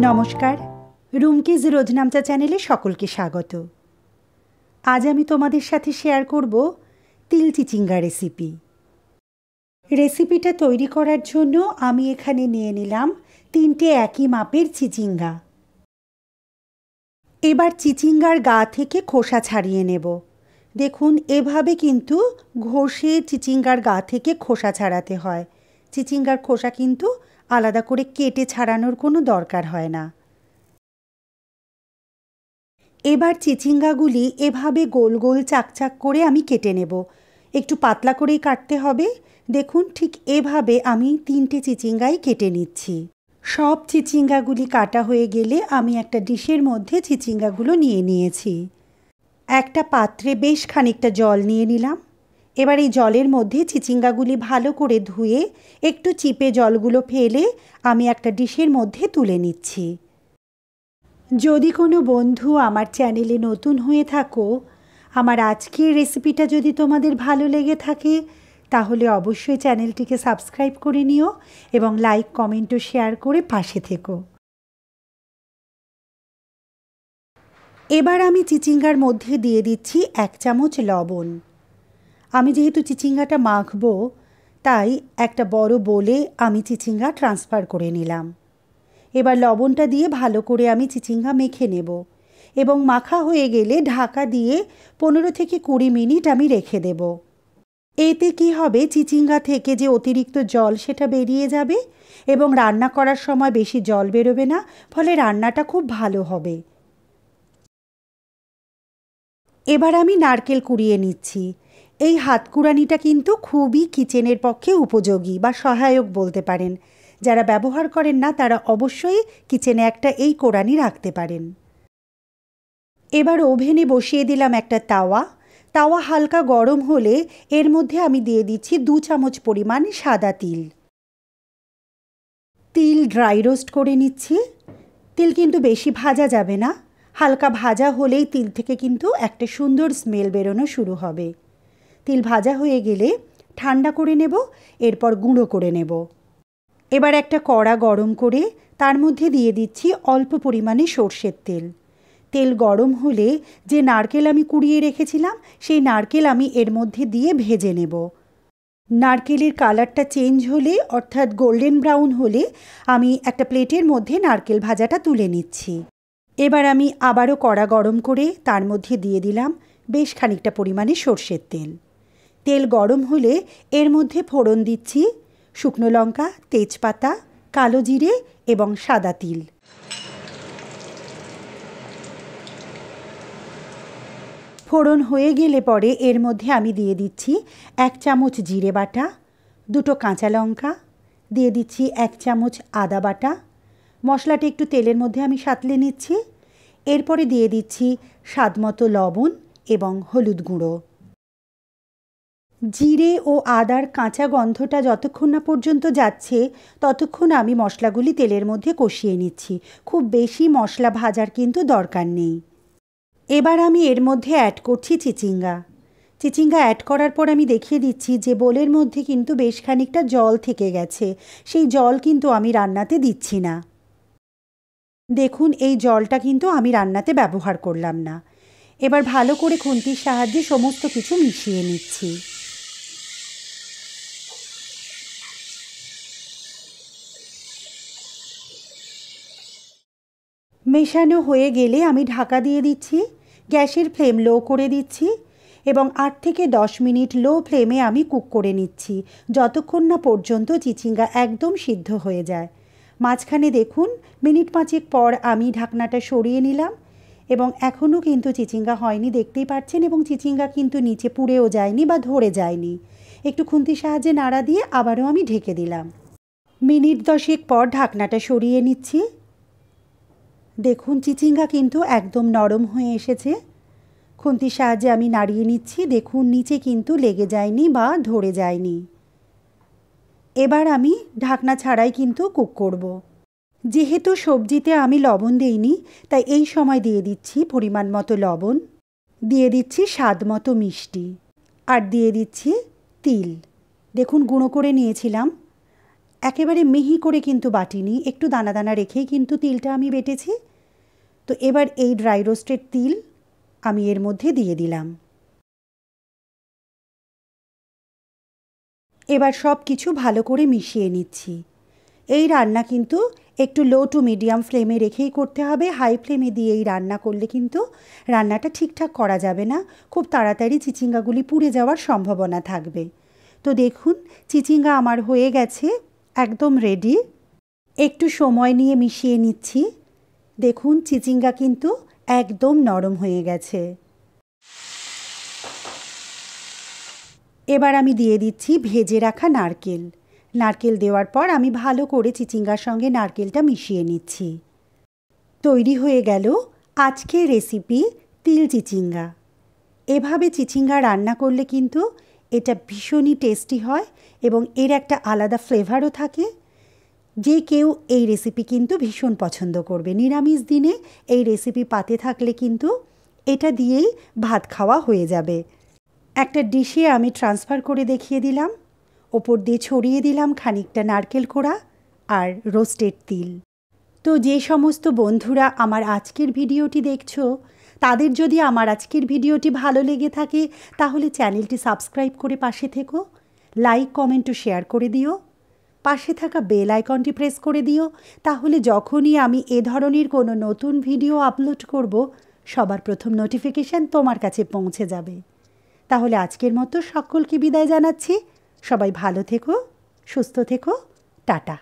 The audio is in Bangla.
নমস্কার, রুমকিজ রোজনামচা চ্যানেলে সকলকে স্বাগত। আজ আমি তোমাদের সাথে শেয়ার করব তিল চিচিঙ্গা রেসিপি। রেসিপিটা তৈরি করার জন্য আমি এখানে নিয়ে নিলাম 3টে একই মাপের চিচিঙ্গা। এবার চিচিঙ্গার গা থেকে খোসা ছাড়িয়ে নেব। দেখুন, এভাবে কিন্তু ঘষে চিচিঙ্গার গা থেকে খোসা ছাড়াতে হয়। চিচিঙ্গার খোসা কিন্তু আলাদা করে কেটে ছাড়ানোর কোনো দরকার হয় না। এবার চিচিঙ্গাগুলি এভাবে গোল গোল চাকচাক করে আমি কেটে নেব। একটু পাতলা করেই কাটতে হবে। দেখুন, ঠিক এভাবে আমি 3টে চিচিঙ্গাই কেটে নিচ্ছি। সব চিচিঙ্গাগুলি কাটা হয়ে গেলে আমি একটা ডিশের মধ্যে চিচিঙ্গাগুলো নিয়ে নিয়েছি। একটা পাত্রে বেশ খানিকটা জল নিয়ে নিলাম। এবার এই জলের মধ্যে চিচিঙ্গাগুলি ভালো করে ধুয়ে একটু চিপে জলগুলো ফেলে আমি একটা ডিশের মধ্যে তুলে নিচ্ছি। যদি কোনো বন্ধু আমার চ্যানেলে নতুন হয়ে থাকো, আমার আজকের রেসিপিটা যদি তোমাদের ভালো লেগে থাকে তাহলে অবশ্যই চ্যানেলটিকে সাবস্ক্রাইব করে নিও এবং লাইক, কমেন্ট ও শেয়ার করে পাশে থেকো। এবার আমি চিচিঙ্গার মধ্যে দিয়ে দিচ্ছি 1 চামচ লবণ। আমি যেহেতু চিচিঙ্গাটা মাখবো, তাই একটা বড় বোলে আমি চিচিঙ্গা ট্রান্সফার করে নিলাম। এবার লবণটা দিয়ে ভালো করে আমি চিচিঙ্গা মেখে নেব এবং মাখা হয়ে গেলে ঢাকা দিয়ে 15 থেকে 20 মিনিট আমি রেখে দেব। এতে কি হবে, চিচিঙ্গা থেকে যে অতিরিক্ত জল সেটা বেরিয়ে যাবে এবং রান্না করার সময় বেশি জল বেরোবে না, ফলে রান্নাটা খুব ভালো হবে। এবার আমি নারকেল কুড়িয়ে নিচ্ছি। এই হাত কুড়ানিটা কিন্তু খুবই কিচেনের পক্ষে উপযোগী বা সহায়ক বলতে পারেন। যারা ব্যবহার করেন না তারা অবশ্যই কিচেনে একটা এই কোড়ানি রাখতে পারেন। এবার ওভেনে বসিয়ে দিলাম একটা তাওয়া। তাওয়া হালকা গরম হলে এর মধ্যে আমি দিয়ে দিচ্ছি 2 চামচ পরিমাণ সাদা তিল। তিল ড্রাই রোস্ট করে নিচ্ছি। তিল কিন্তু বেশি ভাজা যাবে না, হালকা ভাজা হলেই তিল থেকে কিন্তু একটা সুন্দর স্মেল বেরোনো শুরু হবে। তিল ভাজা হয়ে গেলে ঠান্ডা করে নেব, এরপর গুঁড়ো করে নেব। এবার একটা কড়া গরম করে তার মধ্যে দিয়ে দিচ্ছি অল্প পরিমাণে সর্ষের তেল। তেল গরম হলে যে নারকেল আমি কুড়িয়ে রেখেছিলাম সেই নারকেল আমি এর মধ্যে দিয়ে ভেজে নেব। নারকেলের কালারটা চেঞ্জ হলে, অর্থাৎ গোল্ডেন ব্রাউন হলে, আমি একটা প্লেটের মধ্যে নারকেল ভাজাটা তুলে নিচ্ছি। এবার আমি আবারও কড়া গরম করে তার মধ্যে দিয়ে দিলাম বেশ খানিকটা পরিমাণে সর্ষের তেল। তেল গরম হলে এর মধ্যে ফোড়ন দিচ্ছি শুকনো লঙ্কা, তেজপাতা, কালো জিরে এবং সাদা তিল। ফোড়ন হয়ে গেলে পরে এর মধ্যে আমি দিয়ে দিচ্ছি 1 চামচ জিরে বাটা, 2টো কাঁচা লঙ্কা, দিয়ে দিচ্ছি 1 চামচ আদা বাটা। মশলাটা একটু তেলের মধ্যে আমি সাঁতলে নিচ্ছি। এরপরে দিয়ে দিচ্ছি স্বাদমতো লবণ এবং হলুদ গুঁড়ো। জিরে ও আদার কাঁচা গন্ধটা যতক্ষণ না পর্যন্ত যাচ্ছে ততক্ষণ আমি মশলাগুলি তেলের মধ্যে কষিয়ে নিচ্ছি। খুব বেশি মশলা ভাজার কিন্তু দরকার নেই। এবার আমি এর মধ্যে অ্যাড করছি চিচিঙ্গা। চিচিঙ্গা অ্যাড করার পর আমি দেখিয়ে দিচ্ছি যে বোলের মধ্যে কিন্তু বেশ খানিকটা জল থেকে গেছে। সেই জল কিন্তু আমি রান্নাতে দিচ্ছি না। দেখুন, এই জলটা কিন্তু আমি রান্নাতে ব্যবহার করলাম না। এবার ভালো করে খুন্তির সাহায্যে সমস্ত কিছু মিশিয়ে নিচ্ছি। মেশানো হয়ে গেলে আমি ঢাকা দিয়ে দিচ্ছি। গ্যাসের ফ্লেম লো করে দিচ্ছি এবং 8 থেকে 10 মিনিট লো ফ্লেমে আমি কুক করে নিচ্ছি, যতক্ষণ না পর্যন্ত চিচিঙ্গা একদম সিদ্ধ হয়ে যায়। মাঝখানে দেখুন, মিনিট 5 পর আমি ঢাকনাটা সরিয়ে নিলাম এবং এখনও কিন্তু চিচিঙ্গা হয়নি, দেখতেই পাচ্ছেন, এবং চিচিঙ্গা কিন্তু নিচে পুড়েও যায়নি বা ধরে যায়নি। একটু খুন্তির সাহায্যে নাড়া দিয়ে আবারও আমি ঢেকে দিলাম। মিনিট 10 পর ঢাকনাটা সরিয়ে নিচ্ছি। দেখুন, চিচিঙ্গা কিন্তু একদম নরম হয়ে এসেছে। খুন্তির সাহায্যে আমি নাড়িয়ে নিচ্ছি। দেখুন, নিচে কিন্তু লেগে যায়নি বা ধরে যায়নি। এবার আমি ঢাকনা ছাড়াই কিন্তু কুক করব। যেহেতু সবজিতে আমি লবণ দিইনি, তাই এই সময় দিয়ে দিচ্ছি পরিমাণ মতো লবণ, দিয়ে দিচ্ছি স্বাদ মতো মিষ্টি, আর দিয়ে দিচ্ছি তিল। দেখুন, গুঁড়ো করে নিয়েছিলাম। একেবারে মিহি করে কিন্তু বাটিনি, একটু দানা দানা রেখেই কিন্তু তিলটা আমি বেটেছি। তো এবার এই ড্রাই রোস্টেড তিল আমি এর মধ্যে দিয়ে দিলাম। এবার সব কিছু ভালো করে মিশিয়ে নিচ্ছি। এই রান্না কিন্তু একটু লো টু মিডিয়াম ফ্লেমে রেখেই করতে হবে। হাই ফ্লেমে দিয়েই রান্না করলে কিন্তু রান্নাটা ঠিকঠাক করা যাবে না, খুব তাড়াতাড়ি চিচিঙ্গাগুলি পুড়ে যাওয়ার সম্ভাবনা থাকবে। তো দেখুন চিচিঙ্গা আমার হয়ে গেছে, একদম রেডি। একটু সময় নিয়ে মিশিয়ে নিচ্ছি। দেখুন চিচিঙ্গা কিন্তু একদম নরম হয়ে গেছে। এবার আমি দিয়ে দিচ্ছি ভেজে রাখা নারকেল। নারকেল দেওয়ার পর আমি ভালো করে চিচিঙ্গার সঙ্গে নারকেলটা মিশিয়ে নিচ্ছি। তৈরি হয়ে গেল আজকের রেসিপি তিল চিচিঙ্গা। এভাবে চিচিঙ্গা রান্না করলে কিন্তু এটা ভীষণই টেস্টি হয় এবং এর একটা আলাদা ফ্লেভারও থাকে। যে কেউ এই রেসিপি কিন্তু ভীষণ পছন্দ করবে। নিরামিষ দিনে এই রেসিপি পাতে থাকলে কিন্তু এটা দিয়েই ভাত খাওয়া হয়ে যাবে। একটা ডিশে আমি ট্রান্সফার করে দেখিয়ে দিলাম। ওপর দিয়ে ছড়িয়ে দিলাম খানিকটা নারকেল কোড়া আর রোস্টেড তিল। তো যে সমস্ত বন্ধুরা আমার আজকের ভিডিওটি দেখছো, তাদের যদি আমার আজকের ভিডিওটি ভালো লেগে থাকে তাহলে চ্যানেলটি সাবস্ক্রাইব করে পাশে থেকো, লাইক কমেন্ট ও শেয়ার করে দিও, পাশে থাকা বেল আইকনটি প্রেস করে দিও। তাহলে যখনই আমি এ ধরনের কোনো নতুন ভিডিও আপলোড করব, সবার প্রথম নোটিফিকেশান তোমার কাছে পৌঁছে যাবে। তাহলে আজকের মতো সকলকে বিদায় জানাচ্ছি। সবাই ভালো থেকো, সুস্থ থেকো, টাটা।